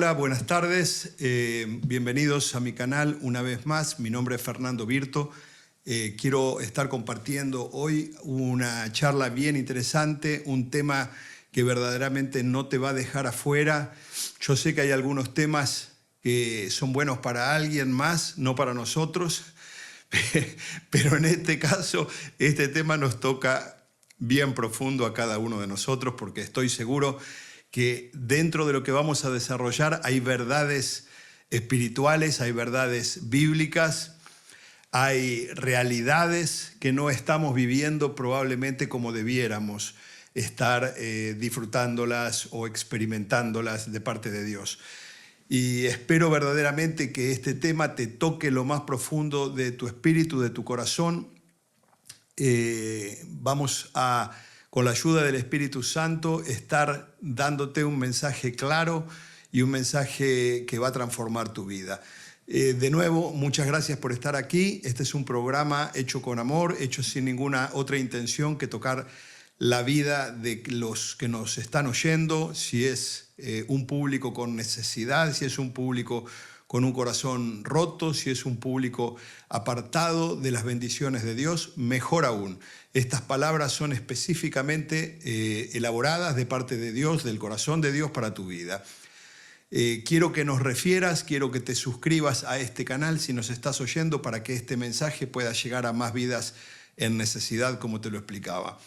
Hola, buenas tardes. Bienvenidos a mi canal una vez más. Mi nombre es Fernando Virto. Quiero estar compartiendo hoy una charla bien interesante, un tema que verdaderamente no te va a dejar afuera. Yo sé que hay algunos temas que son buenos para alguien más, no para nosotros, pero en este caso, este tema nos toca bien profundo a cada uno de nosotros, porque estoy seguro que dentro de lo que vamos a desarrollar hay verdades espirituales, hay verdades bíblicas, hay realidades que no estamos viviendo probablemente como debiéramos estar disfrutándolas o experimentándolas de parte de Dios. Y espero verdaderamente que este tema te toque lo más profundo de tu espíritu, de tu corazón. Vamos a, con la ayuda del Espíritu Santo, estar dándote un mensaje claro y un mensaje que va a transformar tu vida. De nuevo, muchas gracias por estar aquí. Este es un programa hecho con amor, hecho sin ninguna otra intención que tocar la vida de los que nos están oyendo, si es un público con necesidad, si es un público con un corazón roto, si es un público apartado de las bendiciones de Dios, mejor aún. Estas palabras son específicamente elaboradas de parte de Dios, del corazón de Dios para tu vida. Quiero que nos refieras, quiero que te suscribas a este canal si nos estás oyendo para que este mensaje pueda llegar a más vidas en necesidad, como te lo explicaba.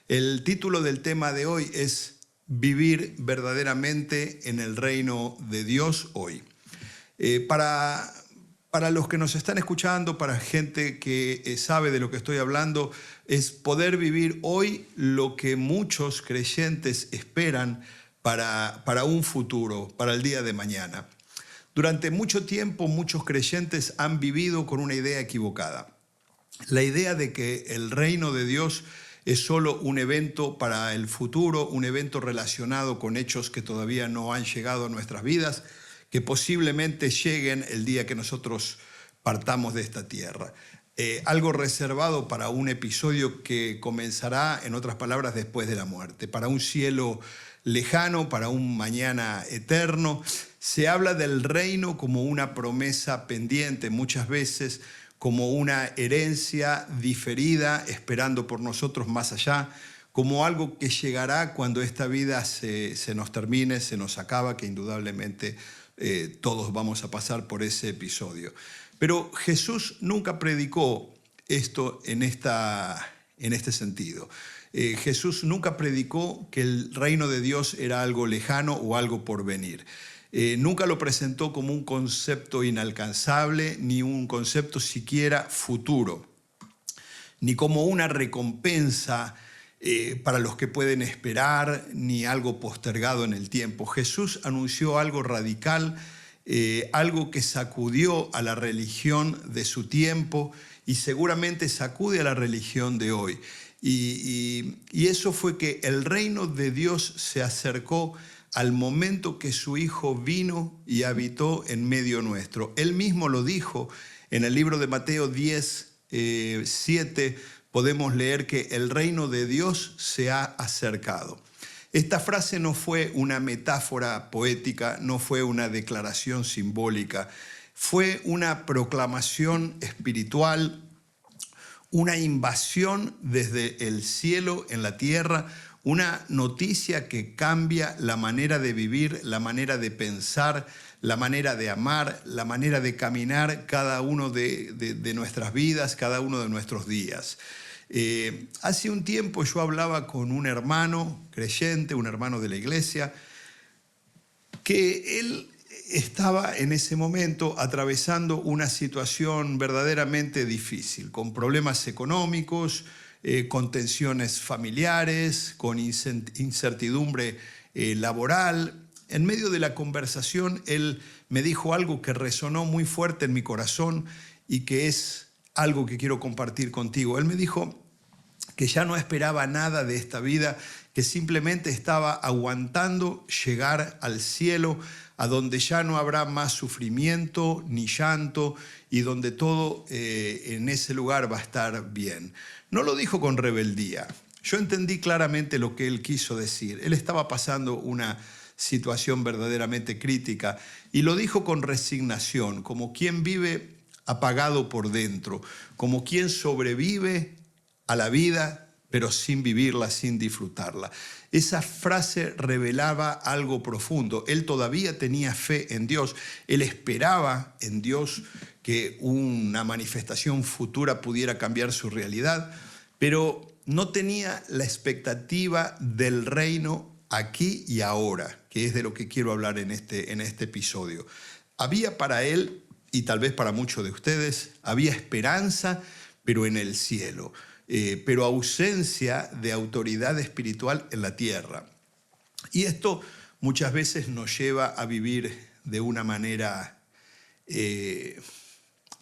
El título del tema de hoy es Vivir verdaderamente en el reino de Dios hoy. Para los que nos están escuchando, para gente que sabe de lo que estoy hablando, es poder vivir hoy lo que muchos creyentes esperan para un futuro, para el día de mañana. Durante mucho tiempo, muchos creyentes han vivido con una idea equivocada. La idea de que el reino de Dios es solo un evento para el futuro, un evento relacionado con hechos que todavía no han llegado a nuestras vidas, que posiblemente lleguen el día que nosotros partamos de esta tierra. Algo reservado para un episodio que comenzará, en otras palabras, después de la muerte, para un cielo lejano, para un mañana eterno. Se habla del reino como una promesa pendiente, muchas veces como una herencia diferida, esperando por nosotros más allá, como algo que llegará cuando esta vida se nos termine, se nos acaba, que indudablemente todos vamos a pasar por ese episodio. Pero Jesús nunca predicó esto en este sentido. Jesús nunca predicó que el reino de Dios era algo lejano o algo por venir. Nunca lo presentó como un concepto inalcanzable, ni un concepto siquiera futuro, ni como una recompensa para los que pueden esperar, ni algo postergado en el tiempo. Jesús anunció algo radical, algo que sacudió a la religión de su tiempo y seguramente sacude a la religión de hoy. Y eso fue que el reino de Dios se acercó al momento que su Hijo vino y habitó en medio nuestro. Él mismo lo dijo en el libro de Mateo 10:7, podemos leer que el reino de Dios se ha acercado. Esta frase no fue una metáfora poética, no fue una declaración simbólica, fue una proclamación espiritual, una invasión desde el cielo en la tierra, una noticia que cambia la manera de vivir, la manera de pensar, la manera de amar, la manera de caminar cada uno de nuestras vidas, cada uno de nuestros días. Hace un tiempo yo hablaba con un hermano creyente, un hermano de la iglesia, que él estaba en ese momento atravesando una situación verdaderamente difícil, con problemas económicos, con tensiones familiares, con incertidumbre laboral. En medio de la conversación, él me dijo algo que resonó muy fuerte en mi corazón y que es algo que quiero compartir contigo. Él me dijo que ya no esperaba nada de esta vida, que simplemente estaba aguantando llegar al cielo, a donde ya no habrá más sufrimiento ni llanto y donde todo en ese lugar va a estar bien. No lo dijo con rebeldía. Yo entendí claramente lo que él quiso decir. Él estaba pasando una situación verdaderamente crítica. Y lo dijo con resignación, como quien vive apagado por dentro, como quien sobrevive a la vida, pero sin vivirla, sin disfrutarla. Esa frase revelaba algo profundo. Él todavía tenía fe en Dios. Él esperaba en Dios que una manifestación futura pudiera cambiar su realidad, pero no tenía la expectativa del reino aquí y ahora, que es de lo que quiero hablar en este episodio. Había para él, y tal vez para muchos de ustedes, había esperanza, pero en el cielo. Pero ausencia de autoridad espiritual en la tierra. Y esto muchas veces nos lleva a vivir de una manera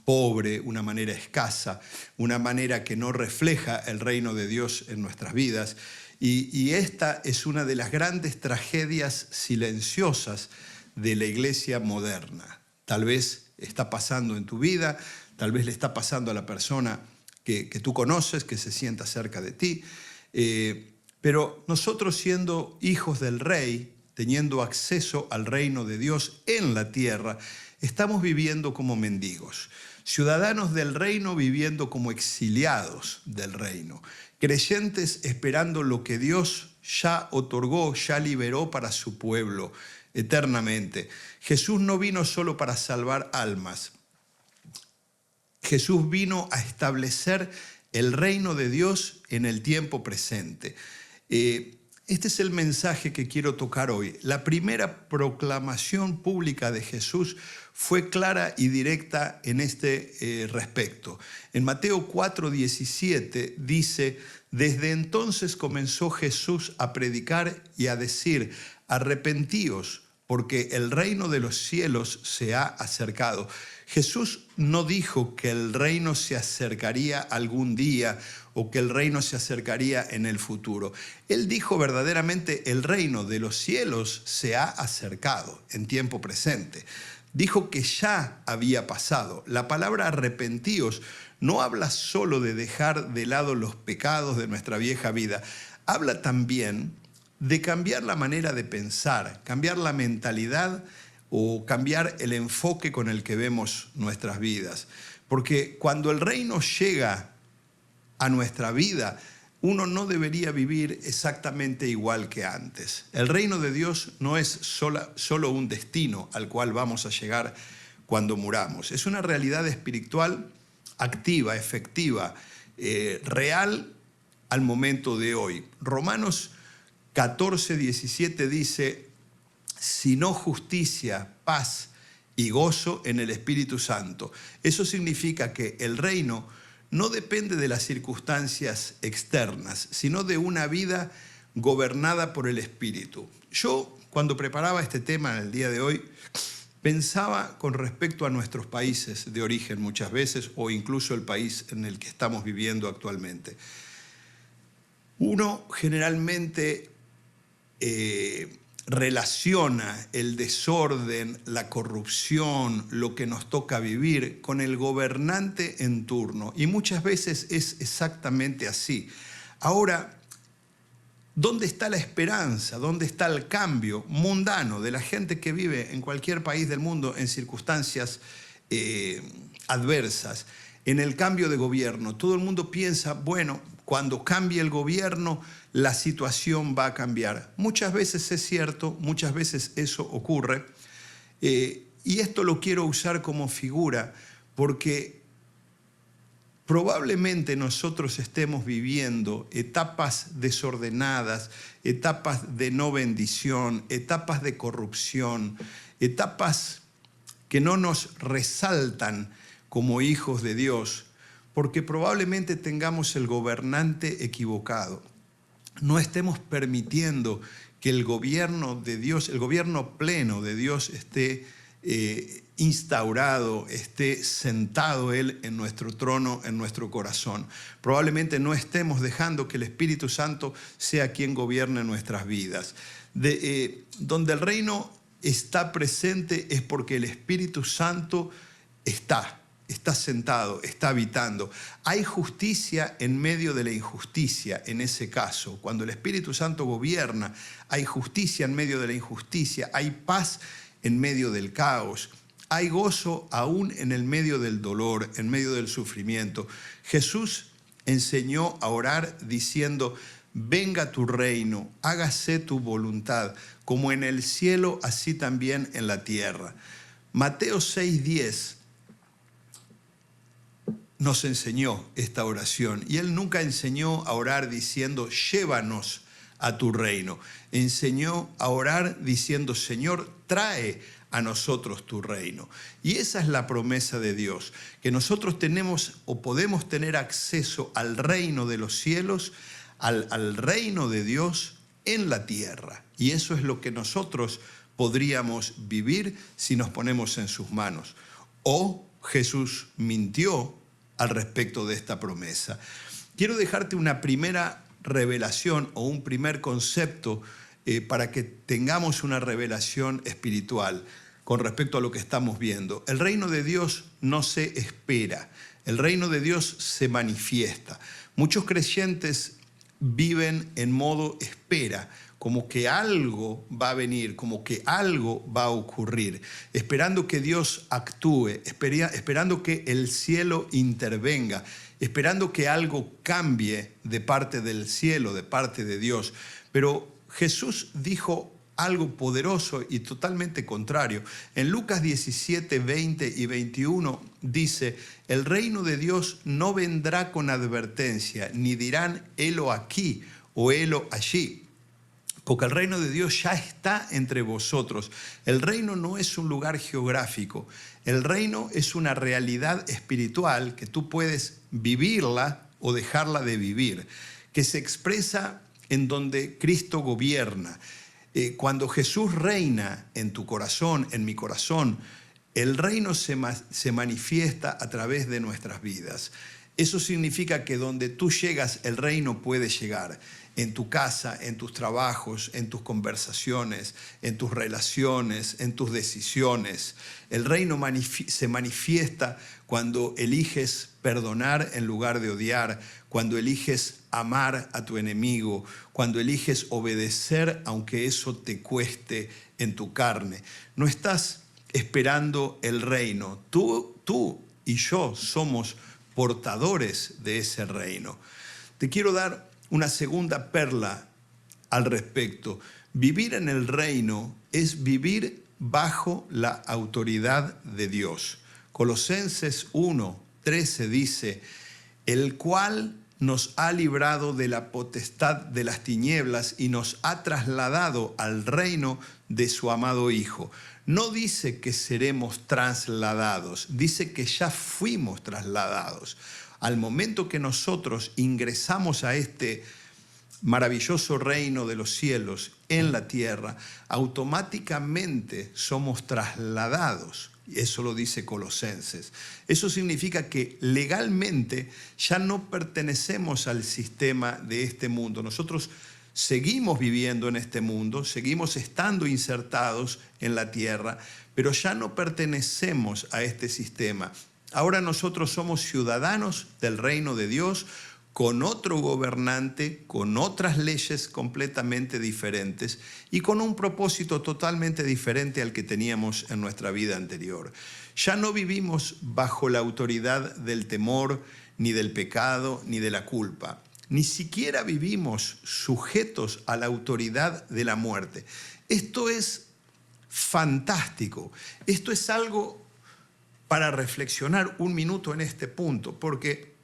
pobre, una manera escasa, una manera que no refleja el reino de Dios en nuestras vidas. Y esta es una de las grandes tragedias silenciosas de la iglesia moderna. Tal vez está pasando en tu vida, tal vez le está pasando a la persona que tú conoces, que se sienta cerca de ti. Pero nosotros, siendo hijos del Rey, teniendo acceso al reino de Dios en la tierra, estamos viviendo como mendigos, ciudadanos del reino viviendo como exiliados del reino, creyentes esperando lo que Dios ya otorgó, ya liberó para su pueblo eternamente. Jesús no vino solo para salvar almas. Jesús vino a establecer el reino de Dios en el tiempo presente. Este es el mensaje que quiero tocar hoy. La primera proclamación pública de Jesús fue clara y directa en este respecto. En Mateo 4:17 dice: desde entonces comenzó Jesús a predicar y a decir: arrepentíos, porque el reino de los cielos se ha acercado. Jesús no dijo que el reino se acercaría algún día o que el reino se acercaría en el futuro. Él dijo verdaderamente: el reino de los cielos se ha acercado en tiempo presente. Dijo que ya había pasado. La palabra arrepentíos no habla solo de dejar de lado los pecados de nuestra vieja vida. Habla también de cambiar la manera de pensar, cambiar la mentalidad o cambiar el enfoque con el que vemos nuestras vidas. Porque cuando el reino llega a nuestra vida, uno no debería vivir exactamente igual que antes. El reino de Dios no es solo un destino al cual vamos a llegar cuando muramos. Es una realidad espiritual activa, efectiva, real al momento de hoy. Romanos 14:17 dice: sino justicia, paz y gozo en el Espíritu Santo. Eso significa que el reino no depende de las circunstancias externas, sino de una vida gobernada por el Espíritu. Yo, cuando preparaba este tema en el día de hoy, pensaba con respecto a nuestros países de origen muchas veces, o incluso el país en el que estamos viviendo actualmente. Uno generalmente relaciona el desorden, la corrupción, lo que nos toca vivir con el gobernante en turno. Y muchas veces es exactamente así. Ahora, ¿dónde está la esperanza? ¿Dónde está el cambio mundano de la gente que vive en cualquier país del mundo en circunstancias adversas? En el cambio de gobierno, todo el mundo piensa, bueno, cuando cambie el gobierno, la situación va a cambiar. Muchas veces es cierto, muchas veces eso ocurre. Y esto lo quiero usar como figura porque probablemente nosotros estemos viviendo etapas desordenadas, etapas de no bendición, etapas de corrupción, etapas que no nos resaltan como hijos de Dios, porque probablemente tengamos el gobernante equivocado. No estemos permitiendo que el gobierno de Dios, el gobierno pleno de Dios esté instaurado, esté sentado Él en nuestro trono, en nuestro corazón. Probablemente no estemos dejando que el Espíritu Santo sea quien gobierne nuestras vidas. Donde el reino está presente es porque el Espíritu Santo está está sentado, está habitando. Hay justicia en medio de la injusticia en ese caso. Cuando el Espíritu Santo gobierna, hay justicia en medio de la injusticia, hay paz en medio del caos. Hay gozo aún en el medio del dolor, en medio del sufrimiento. Jesús enseñó a orar diciendo: venga tu reino, hágase tu voluntad, como en el cielo, así también en la tierra. Mateo 6:10 nos enseñó esta oración, y Él nunca enseñó a orar diciendo: llévanos a tu reino. Enseñó a orar diciendo: Señor, trae a nosotros tu reino. Y esa es la promesa de Dios, que nosotros tenemos o podemos tener acceso al reino de los cielos, al reino de Dios en la tierra. Y eso es lo que nosotros podríamos vivir si nos ponemos en sus manos. O Jesús mintió al respecto de esta promesa. Quiero dejarte una primera revelación o un primer concepto para que tengamos una revelación espiritual con respecto a lo que estamos viendo. El reino de Dios no se espera, el reino de Dios se manifiesta. Muchos creyentes viven en modo espera, como que algo va a venir, como que algo va a ocurrir, esperando que Dios actúe, esperando que el cielo intervenga, esperando que algo cambie de parte del cielo, de parte de Dios. Pero Jesús dijo algo poderoso y totalmente contrario. En Lucas 17, 20 y 21 dice: el reino de Dios no vendrá con advertencia, ni dirán helo aquí o helo allí. Porque el reino de Dios ya está entre vosotros. El reino no es un lugar geográfico. El reino es una realidad espiritual que tú puedes vivirla o dejarla de vivir, que se expresa en donde Cristo gobierna. Cuando Jesús reina en tu corazón, en mi corazón, el reino se manifiesta a través de nuestras vidas. Eso significa que donde tú llegas, el reino puede llegar. En tu casa, en tus trabajos, en tus conversaciones, en tus relaciones, en tus decisiones. El reino se manifiesta cuando eliges perdonar en lugar de odiar, cuando eliges amar a tu enemigo, cuando eliges obedecer aunque eso te cueste en tu carne. No estás esperando el reino. Tú y yo somos portadores de ese reino. Te quiero dar una segunda perla al respecto. Vivir en el reino es vivir bajo la autoridad de Dios. Colosenses 1:13 dice: el cual nos ha librado de la potestad de las tinieblas y nos ha trasladado al reino de su amado Hijo. No dice que seremos trasladados, dice que ya fuimos trasladados. Al momento que nosotros ingresamos a este maravilloso reino de los cielos en la tierra, automáticamente somos trasladados. Y eso lo dice Colosenses. Eso significa que legalmente ya no pertenecemos al sistema de este mundo. Nosotros seguimos viviendo en este mundo, seguimos estando insertados en la tierra, pero ya no pertenecemos a este sistema. Ahora nosotros somos ciudadanos del reino de Dios, con otro gobernante, con otras leyes completamente diferentes y con un propósito totalmente diferente al que teníamos en nuestra vida anterior. Ya no vivimos bajo la autoridad del temor, ni del pecado, ni de la culpa. Ni siquiera vivimos sujetos a la autoridad de la muerte. Esto es fantástico. Esto es algo para reflexionar un minuto en este punto, porque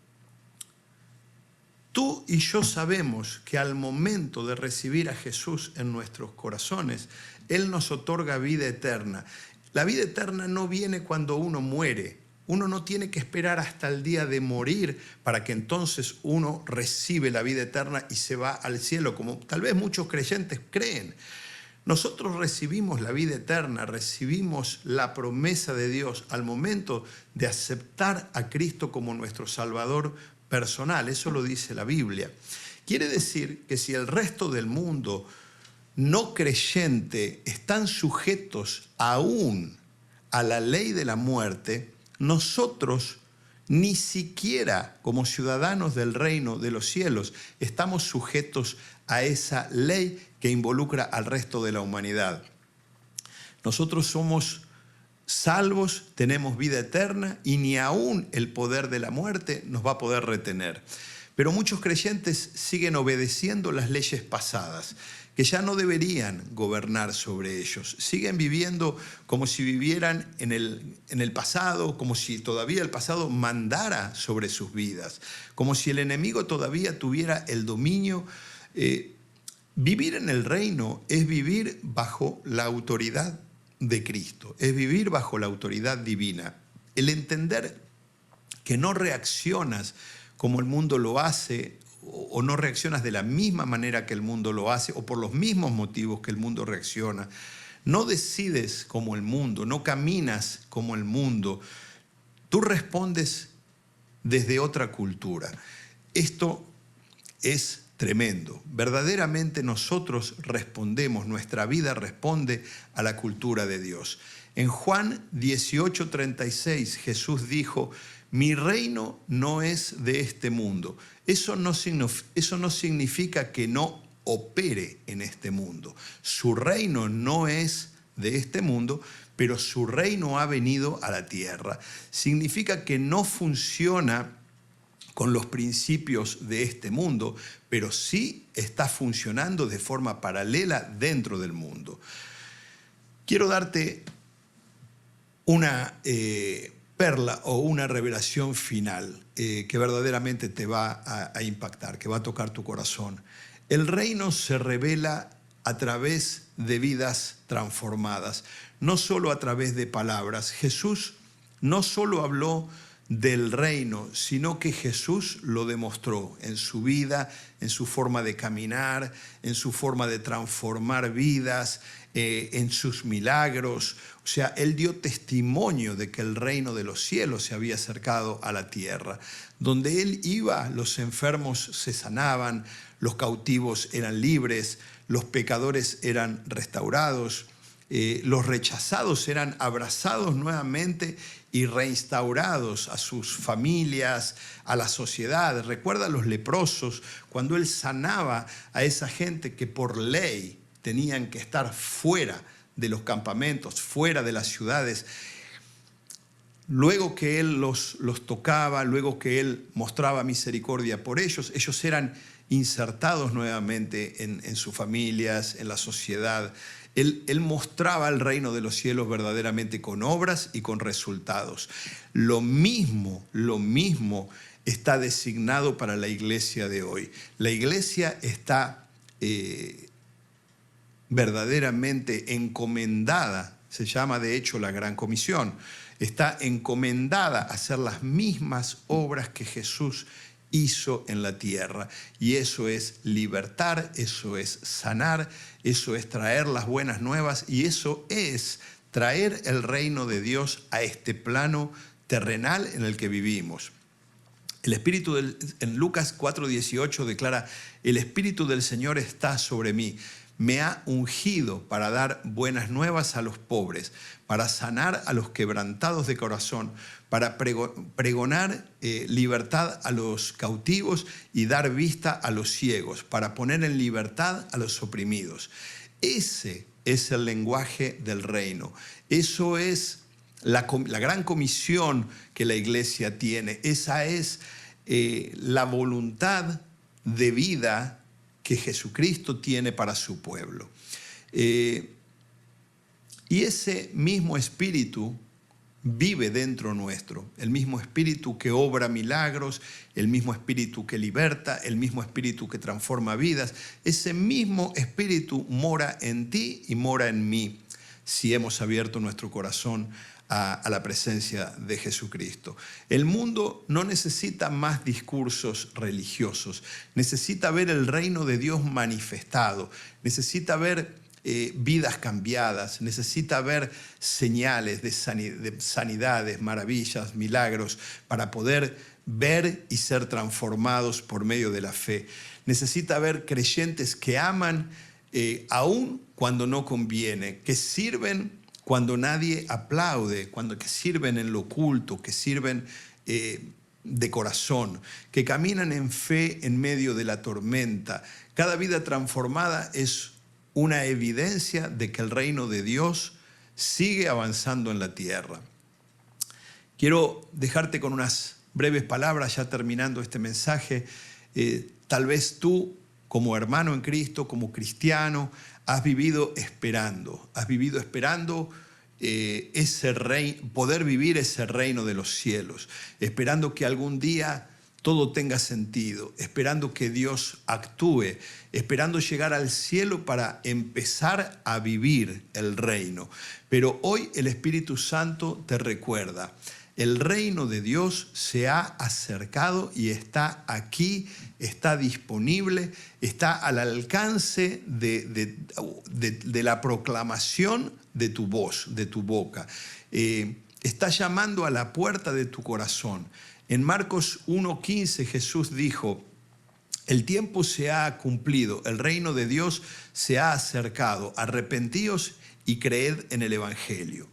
tú y yo sabemos que al momento de recibir a Jesús en nuestros corazones, Él nos otorga vida eterna. La vida eterna no viene cuando uno muere. Uno no tiene que esperar hasta el día de morir para que entonces uno recibe la vida eterna y se va al cielo, como tal vez muchos creyentes creen. Nosotros recibimos la vida eterna, recibimos la promesa de Dios al momento de aceptar a Cristo como nuestro Salvador personal. Eso lo dice la Biblia. Quiere decir que si el resto del mundo no creyente están sujetos aún a la ley de la muerte, nosotros ni siquiera como ciudadanos del reino de los cielos estamos sujetos a esa ley que involucra al resto de la humanidad. Nosotros somos salvos, tenemos vida eterna y ni aún el poder de la muerte nos va a poder retener. Pero muchos creyentes siguen obedeciendo las leyes pasadas, que ya no deberían gobernar sobre ellos. Siguen viviendo como si vivieran en el pasado, como si todavía el pasado mandara sobre sus vidas, como si el enemigo todavía tuviera el dominio. Vivir en el reino es vivir bajo la autoridad de Cristo, es vivir bajo la autoridad divina. El entender que no reaccionas como el mundo lo hace, o no reaccionas de la misma manera que el mundo lo hace, o por los mismos motivos que el mundo reacciona. No decides como el mundo, no caminas como el mundo. Tú respondes desde otra cultura. Esto es tremendo. Verdaderamente nosotros respondemos, nuestra vida responde a la cultura de Dios. En Juan 18:36 Jesús dijo: mi reino no es de este mundo. Eso no significa que no opere en este mundo. Su reino no es de este mundo, pero su reino ha venido a la tierra. Significa que no funciona con los principios de este mundo, pero sí está funcionando de forma paralela dentro del mundo. Quiero darte una perla o una revelación final que verdaderamente te va a impactar, que va a tocar tu corazón. El reino se revela a través de vidas transformadas, no solo a través de palabras. Jesús no solo habló del reino, sino que Jesús lo demostró en su vida, en su forma de caminar, en su forma de transformar vidas, en sus milagros. O sea, Él dio testimonio de que el reino de los cielos se había acercado a la tierra. Donde Él iba, los enfermos se sanaban, los cautivos eran libres, los pecadores eran restaurados, los rechazados eran abrazados nuevamente y reinstaurados a sus familias, a la sociedad. Recuerda a los leprosos, cuando Él sanaba a esa gente que por ley tenían que estar fuera de los campamentos, fuera de las ciudades. Luego que Él los tocaba, luego que Él mostraba misericordia por ellos, ellos eran insertados nuevamente en sus familias, en la sociedad. Él mostraba el reino de los cielos verdaderamente con obras y con resultados. Lo mismo está designado para la iglesia de hoy. La iglesia está verdaderamente encomendada, se llama de hecho la Gran Comisión, está encomendada a hacer las mismas obras que Jesús hizo en la tierra. Y eso es libertar, eso es sanar, eso es traer las buenas nuevas y eso es traer el reino de Dios a este plano terrenal en el que vivimos. El Espíritu en Lucas 4:18 declara: el Espíritu del Señor está sobre mí. Me ha ungido para dar buenas nuevas a los pobres, para sanar a los quebrantados de corazón, para pregonar libertad a los cautivos y dar vista a los ciegos, para poner en libertad a los oprimidos. Ese es el lenguaje del reino. Eso es la gran comisión que la iglesia tiene. Esa es la voluntad de vida que Jesucristo tiene para su pueblo. Y ese mismo espíritu vive dentro nuestro, el mismo espíritu que obra milagros, el mismo espíritu que liberta, el mismo espíritu que transforma vidas. Ese mismo espíritu mora en ti y mora en mí, si hemos abierto nuestro corazón a la presencia de Jesucristo. El mundo no necesita más discursos religiosos, necesita ver el reino de Dios manifestado, necesita ver vidas cambiadas, necesita ver señales de sanidades, maravillas, milagros, para poder ver y ser transformados por medio de la fe. Necesita ver creyentes que aman aún cuando no conviene, que sirven cuando nadie aplaude, que sirven en lo oculto, que sirven de corazón, que caminan en fe en medio de la tormenta. Cada vida transformada es una evidencia de que el reino de Dios sigue avanzando en la tierra. Quiero dejarte con unas breves palabras, ya terminando este mensaje. Tal vez tú, como hermano en Cristo, como cristiano, has vivido esperando poder vivir ese reino de los cielos, esperando que algún día todo tenga sentido, esperando que Dios actúe, esperando llegar al cielo para empezar a vivir el reino. Pero hoy el Espíritu Santo te recuerda: el reino de Dios se ha acercado y está aquí, está disponible, está al alcance de la proclamación de tu voz, de tu boca. Está llamando a la puerta de tu corazón. En Marcos 1:15 Jesús dijo: el tiempo se ha cumplido, el reino de Dios se ha acercado, arrepentíos y creed en el Evangelio.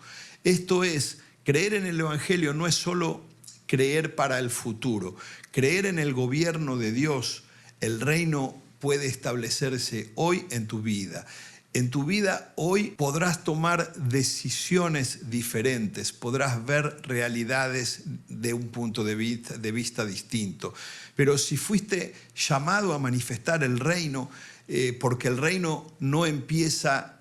Esto es, creer en el Evangelio no es solo creer para el futuro, creer en el gobierno de Dios. El reino puede establecerse hoy en tu vida. En tu vida hoy podrás tomar decisiones diferentes, podrás ver realidades de un punto de vista distinto. Pero si fuiste llamado a manifestar el reino, porque el reino no empieza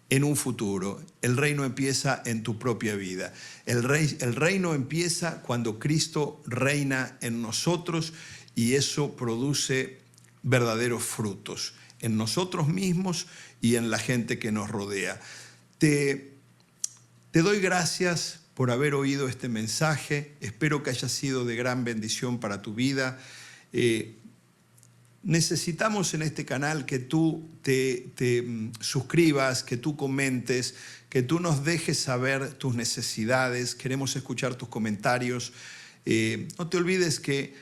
en un futuro, el reino empieza en tu propia vida. El reino empieza cuando Cristo reina en nosotros, y eso produce verdaderos frutos en nosotros mismos y en la gente que nos rodea. Te doy gracias por haber oído este mensaje. Espero que haya sido de gran bendición para tu vida. Necesitamos en este canal que tú te suscribas, que tú comentes, que tú nos dejes saber tus necesidades. Queremos escuchar tus comentarios. No te olvides que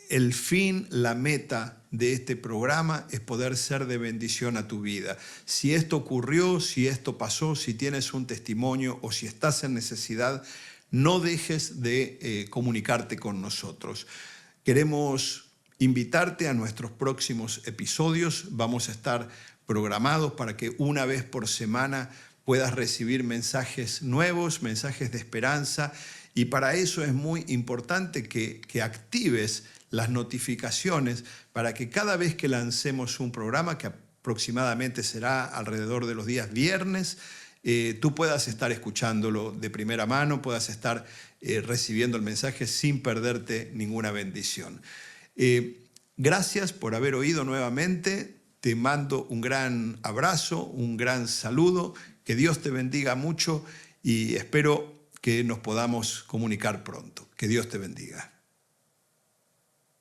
el fin, la meta de este programa es poder ser de bendición a tu vida. Si esto ocurrió, si esto pasó, si tienes un testimonio o si estás en necesidad, no dejes de comunicarte con nosotros. Queremos invitarte a nuestros próximos episodios. Vamos a estar programados para que una vez por semana puedas recibir mensajes nuevos, mensajes de esperanza, y para eso es muy importante que actives las notificaciones para que cada vez que lancemos un programa, que aproximadamente será alrededor de los días viernes, tú puedas estar escuchándolo de primera mano, puedas estar recibiendo el mensaje sin perderte ninguna bendición. Gracias por haber oído nuevamente. Te mando un gran abrazo, un gran saludo. Que Dios te bendiga mucho y espero que nos podamos comunicar pronto. Que Dios te bendiga.